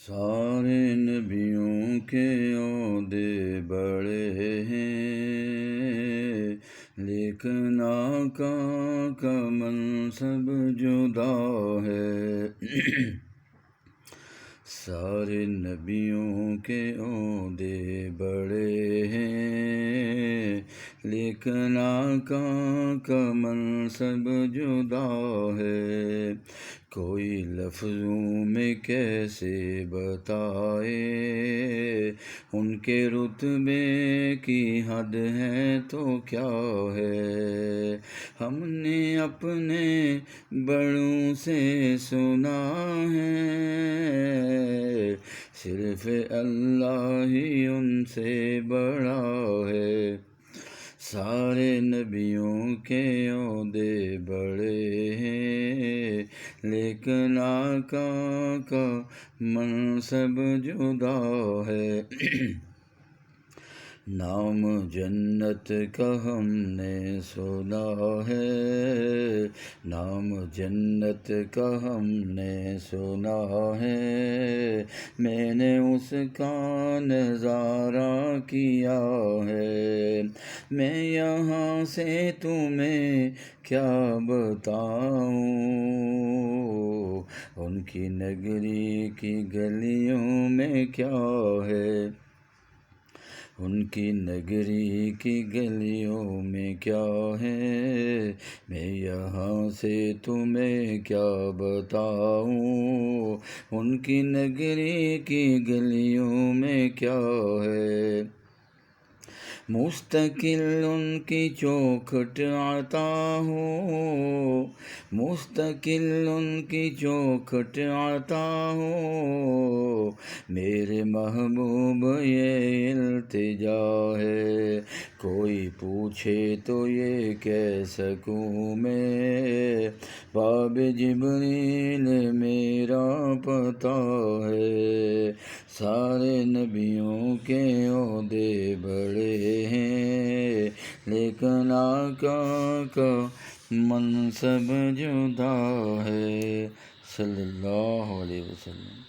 سارے نبیوں کے عہدے بڑے ہیں، لیکن آقا کا منصب جدا ہے۔ سارے نبیوں کے عہدے بڑے ہیں، لیکن آقا کا منصب جدا ہے۔ کوئی لفظوں میں کیسے بتائے، ان کے رتبے کی حد ہے تو کیا ہے۔ ہم نے اپنے بڑوں سے سنا ہے، صرف اللہ ہی ان سے بڑا ہے۔ سارے نبیوں کے عہدے بڑے ہیں، لیکن آقا کا منصب جدا ہے۔ نام جنت کا ہم نے سنا ہے، نام جنت کا ہم نے سنا ہے، میں نے اس کا نظارہ کیا ہے۔ میں یہاں سے تمہیں کیا بتاؤں، ان کی نگری کی گلیوں میں کیا ہے، ان کی نگری کی گلیوں میں کیا ہے، میں یہاں سے تمہیں کیا بتاؤں، ان کی نگری کی گلیوں میں کیا ہے۔ مستقل ان کی چوکھٹ عطا ہو، مستقل ان کی چوکھٹ عطا ہو، میرے محبوب یہ التجا ہے۔ کوئی پوچھے تو یہ کہہ سکوں میں، باب جبریل میرا پتہ ہے۔ سارے نبیوں کے عہدے بڑے ہیں، لیکن آقا کا منصب جدا ہے۔ صلی اللہ علیہ وسلم۔